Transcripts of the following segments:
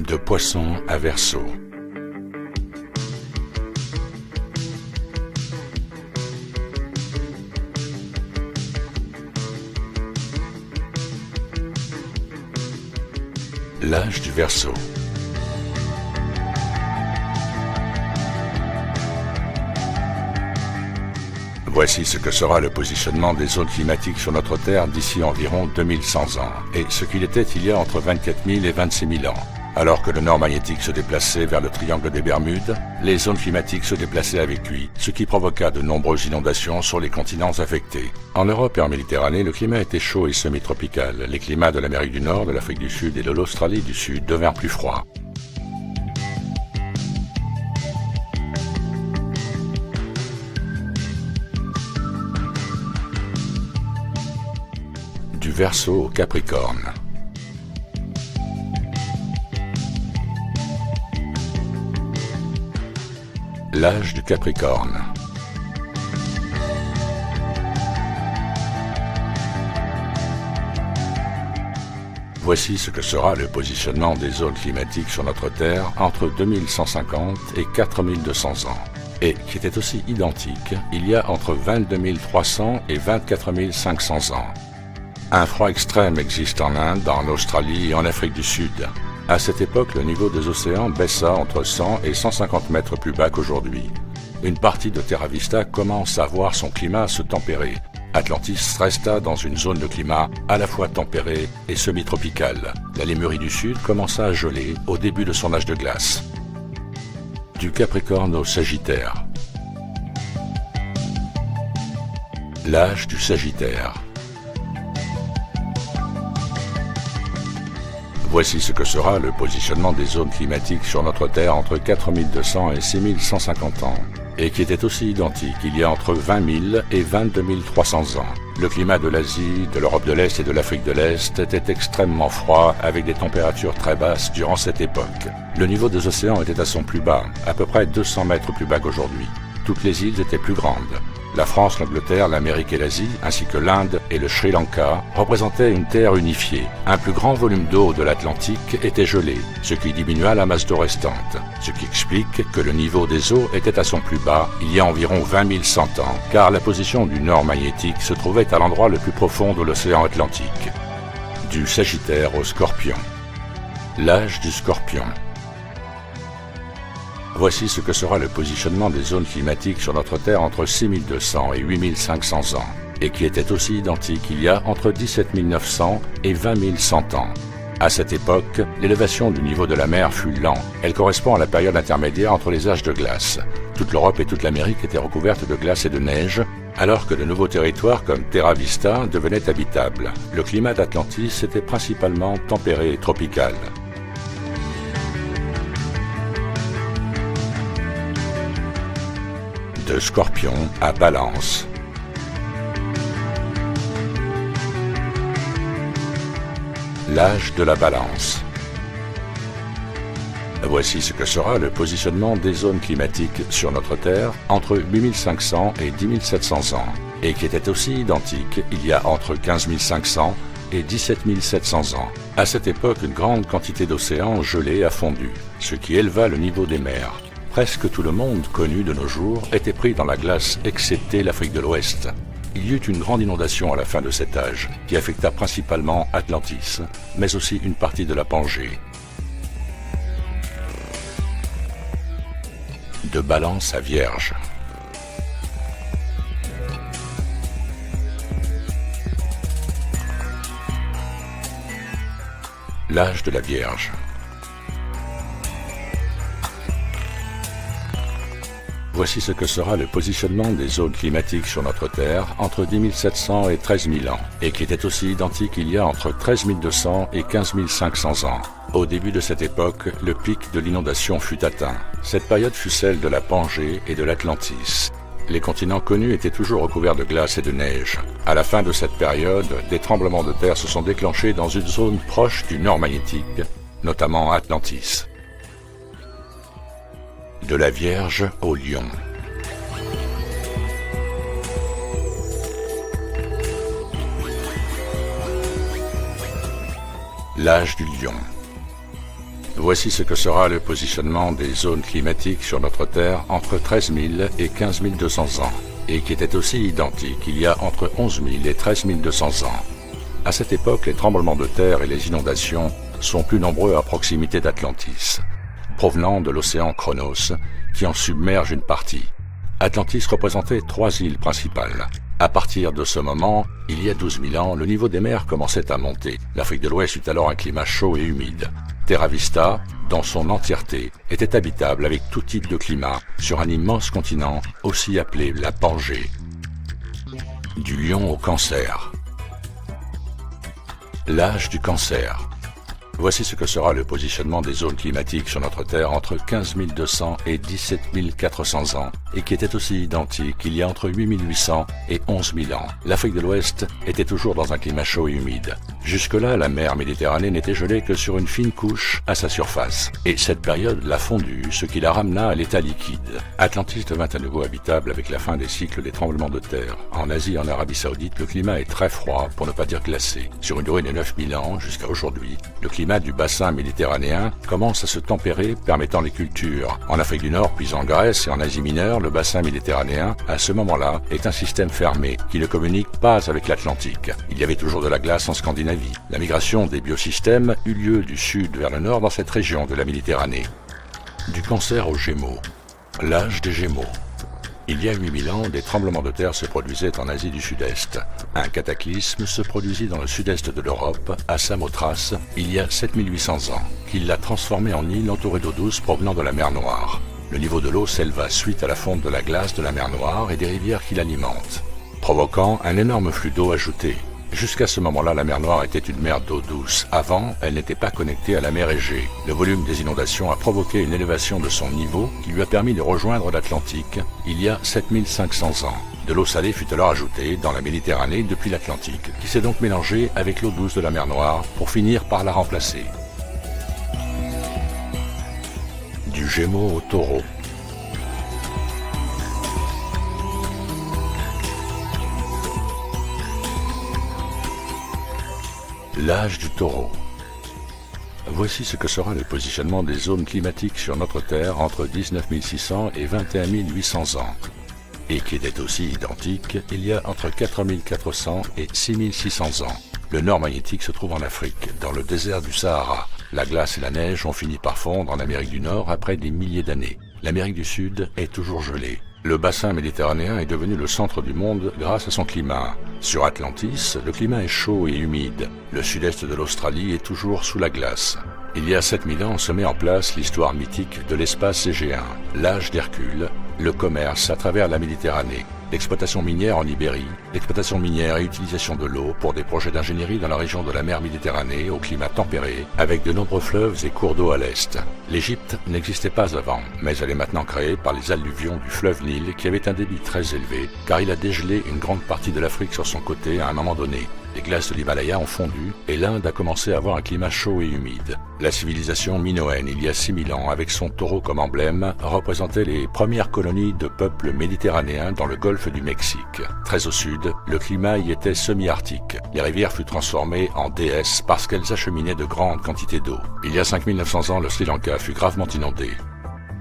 De Poisson à Verseau. L'âge du Verseau. Voici ce que sera le positionnement des zones climatiques sur notre Terre d'ici environ 2100 ans, et ce qu'il était il y a entre 24 000 et 26 000 ans. Alors que le nord magnétique se déplaçait vers le triangle des Bermudes, les zones climatiques se déplaçaient avec lui, ce qui provoqua de nombreuses inondations sur les continents affectés. En Europe et en Méditerranée, le climat était chaud et semi-tropical. Les climats de l'Amérique du Nord, de l'Afrique du Sud et de l'Australie du Sud devinrent plus froids. Du Verseau au Capricorne. L'âge du Capricorne. Voici ce que sera le positionnement des zones climatiques sur notre Terre entre 2150 et 4200 ans, et qui était aussi identique il y a entre 22 300 et 24 500 ans. Un froid extrême existe en Inde, en Australie et en Afrique du Sud. À cette époque, le niveau des océans baissa entre 100 et 150 mètres plus bas qu'aujourd'hui. Une partie de Terra Vista commence à voir son climat se tempérer. Atlantis resta dans une zone de climat à la fois tempérée et semi-tropicale. La Lémurie du Sud commença à geler au début de son âge de glace. Du Capricorne au Sagittaire. L'âge du Sagittaire. Voici ce que sera le positionnement des zones climatiques sur notre Terre entre 4200 et 6150 ans, et qui était aussi identique il y a entre 20 000 et 22 300 ans. Le climat de l'Asie, de l'Europe de l'Est et de l'Afrique de l'Est était extrêmement froid, avec des températures très basses durant cette époque. Le niveau des océans était à son plus bas, à peu près 200 mètres plus bas qu'aujourd'hui. Toutes les îles étaient plus grandes. La France, l'Angleterre, l'Amérique et l'Asie, ainsi que l'Inde et le Sri Lanka, représentaient une terre unifiée. Un plus grand volume d'eau de l'Atlantique était gelé, ce qui diminua la masse d'eau restante, ce qui explique que le niveau des eaux était à son plus bas il y a environ 20 100 ans, car la position du nord magnétique se trouvait à l'endroit le plus profond de l'océan Atlantique. Du Sagittaire au Scorpion. L'âge du Scorpion. Voici ce que sera le positionnement des zones climatiques sur notre Terre entre 6200 et 8500 ans, et qui était aussi identique il y a entre 17 900 et 20 100 ans. À cette époque, l'élévation du niveau de la mer fut lente. Elle correspond à la période intermédiaire entre les âges de glace. Toute l'Europe et toute l'Amérique étaient recouvertes de glace et de neige, alors que de nouveaux territoires comme Terra Vista devenaient habitables. Le climat d'Atlantis était principalement tempéré et tropical. De Scorpion à Balance. L'âge de la Balance. Voici ce que sera le positionnement des zones climatiques sur notre Terre entre 8500 et 10 700 ans, et qui était aussi identique il y a entre 15 500 et 17 700 ans. À cette époque, une grande quantité d'océans gelés a fondu, ce qui éleva le niveau des mers. Presque tout le monde connu de nos jours était pris dans la glace, excepté l'Afrique de l'Ouest. Il y eut une grande inondation à la fin de cet âge, qui affecta principalement Atlantis, mais aussi une partie de la Pangée. De Balance à Vierge. L'âge de la Vierge. Voici ce que sera le positionnement des zones climatiques sur notre Terre entre 10 700 et 13 000 ans, et qui était aussi identique il y a entre 13 200 et 15 500 ans. Au début de cette époque, le pic de l'inondation fut atteint. Cette période fut celle de la Pangée et de l'Atlantis. Les continents connus étaient toujours recouverts de glace et de neige. À la fin de cette période, des tremblements de terre se sont déclenchés dans une zone proche du nord magnétique, notamment Atlantis. De la Vierge au Lion. L'âge du lion. Voici ce que sera le positionnement des zones climatiques sur notre Terre entre 13 000 et 15 200 ans, et qui était aussi identique il y a entre 11 000 et 13 200 ans. À cette époque, les tremblements de terre et les inondations sont plus nombreux à proximité d'Atlantis, provenant de l'océan Chronos, qui en submerge une partie. Atlantis représentait 3 îles principales. À partir de ce moment, il y a 12 000 ans, le niveau des mers commençait à monter. L'Afrique de l'Ouest eut alors un climat chaud et humide. Terra Vista, dans son entièreté, était habitable avec tout type de climat sur un immense continent, aussi appelé la Pangée. Du lion au cancer. L'âge du cancer. Voici ce que sera le positionnement des zones climatiques sur notre Terre entre 15 200 et 17 400 ans, et qui était aussi identique il y a entre 8 800 et 11 000 ans. L'Afrique de l'Ouest était toujours dans un climat chaud et humide. Jusque-là, la mer Méditerranée n'était gelée que sur une fine couche à sa surface, et cette période l'a fondue, ce qui la ramena à l'état liquide. Atlantis devint à nouveau habitable avec la fin des cycles des tremblements de terre. En Asie et en Arabie Saoudite, le climat est très froid, pour ne pas dire glacé. Sur une durée de 9 000 ans jusqu'à aujourd'hui, le climat du bassin méditerranéen commence à se tempérer, permettant les cultures. En Afrique du Nord, puis en Grèce et en Asie mineure, le bassin méditerranéen, à ce moment-là, est un système fermé qui ne communique pas avec l'Atlantique. Il y avait toujours de la glace en Scandinavie. La migration des biosystèmes eut lieu du sud vers le nord dans cette région de la Méditerranée. Du cancer aux Gémeaux. L'âge des Gémeaux. Il y a 8000 ans, des tremblements de terre se produisaient en Asie du Sud-Est. Un cataclysme se produisit dans le sud-est de l'Europe, à Samothrace, il y a 7800 ans, qui l'a transformé en île entourée d'eau douce provenant de la mer Noire. Le niveau de l'eau s'éleva suite à la fonte de la glace de la mer Noire et des rivières qui l'alimentent, provoquant un énorme flux d'eau ajouté. Jusqu'à ce moment-là, la mer Noire était une mer d'eau douce. Avant, elle n'était pas connectée à la mer Égée. Le volume des inondations a provoqué une élévation de son niveau qui lui a permis de rejoindre l'Atlantique il y a 7500 ans. De l'eau salée fut alors ajoutée dans la Méditerranée depuis l'Atlantique, qui s'est donc mélangée avec l'eau douce de la mer Noire pour finir par la remplacer. Du Gémeaux au Taureau. L'âge du Taureau. Voici ce que sera le positionnement des zones climatiques sur notre Terre entre 19 600 et 21 800 ans, et qui était aussi identique il y a entre 4 400 et 6 600 ans. Le nord magnétique se trouve en Afrique, dans le désert du Sahara. La glace et la neige ont fini par fondre en Amérique du Nord après des milliers d'années. L'Amérique du Sud est toujours gelée. Le bassin méditerranéen est devenu le centre du monde grâce à son climat. Sur Atlantis, le climat est chaud et humide. Le sud-est de l'Australie est toujours sous la glace. Il y a 7000 ans se met en place l'histoire mythique de l'espace égéen, l'âge d'Hercule, le commerce à travers la Méditerranée, l'exploitation minière en Ibérie, l'exploitation minière et utilisation de l'eau pour des projets d'ingénierie dans la région de la mer Méditerranée au climat tempéré, avec de nombreux fleuves et cours d'eau à l'est. L'Égypte n'existait pas avant, mais elle est maintenant créée par les alluvions du fleuve Nil qui avait un débit très élevé, car il a dégelé une grande partie de l'Afrique sur son côté à un moment donné. Les glaces de l'Himalaya ont fondu et l'Inde a commencé à avoir un climat chaud et humide. La civilisation minoenne, il y a 6000 ans, avec son taureau comme emblème, représentait les premières colonies de peuples méditerranéens dans le golfe du Mexique. Très au sud, le climat y était semi-arctique. Les rivières furent transformées en déesses parce qu'elles acheminaient de grandes quantités d'eau. Il y a 5900 ans, le Sri Lanka fut gravement inondé.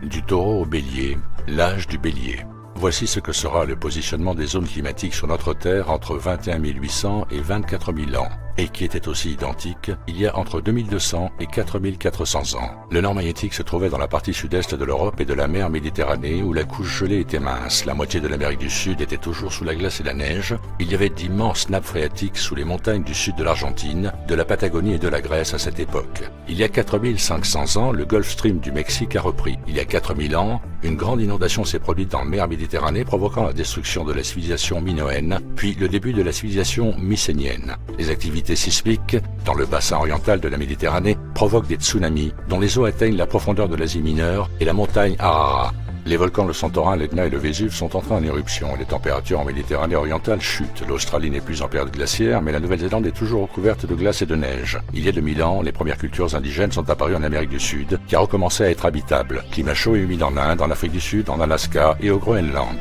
Du taureau au bélier, l'âge du bélier. Voici ce que sera le positionnement des zones climatiques sur notre Terre entre 21 800 et 24 000 ans, et qui était aussi identique il y a entre 2200 et 4400 ans. Le nord magnétique se trouvait dans la partie sud-est de l'Europe et de la mer Méditerranée où la couche gelée était mince. La moitié de l'Amérique du Sud était toujours sous la glace et la neige. Il y avait d'immenses nappes phréatiques sous les montagnes du sud de l'Argentine, de la Patagonie et de la Grèce à cette époque. Il y a 4500 ans, le Gulf Stream du Mexique a repris. Il y a 4000 ans, une grande inondation s'est produite dans la mer Méditerranée provoquant la destruction de la civilisation minoenne, puis le début de la civilisation mycénienne. Les activités sismiques dans le bassin oriental de la Méditerranée provoquent des tsunamis dont les eaux atteignent la profondeur de l'Asie mineure et la montagne Ararat. Les volcans le Santorin, l'Etna et le Vésuve sont entrés en éruption et les températures en Méditerranée orientale chutent. L'Australie n'est plus en période glaciaire, mais la Nouvelle-Zélande est toujours recouverte de glace et de neige. Il y a 2000 ans, les premières cultures indigènes sont apparues en Amérique du Sud, qui a recommencé à être habitable. Climat chaud et humide en Inde, en Afrique du Sud, en Alaska et au Groenland.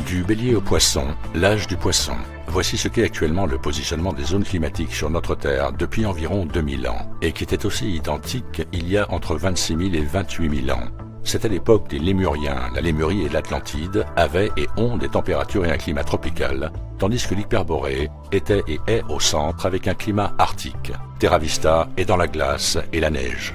Du Bélier au Poisson, l'âge du Poisson. Voici ce qu'est actuellement le positionnement des zones climatiques sur notre Terre depuis environ 2000 ans, et qui était aussi identique il y a entre 26 000 et 28 000 ans. C'était l'époque des Lémuriens. La Lémurie et l'Atlantide avaient et ont des températures et un climat tropical, tandis que l'Hyperborée était et est au centre avec un climat arctique. Terra Vista est dans la glace et la neige.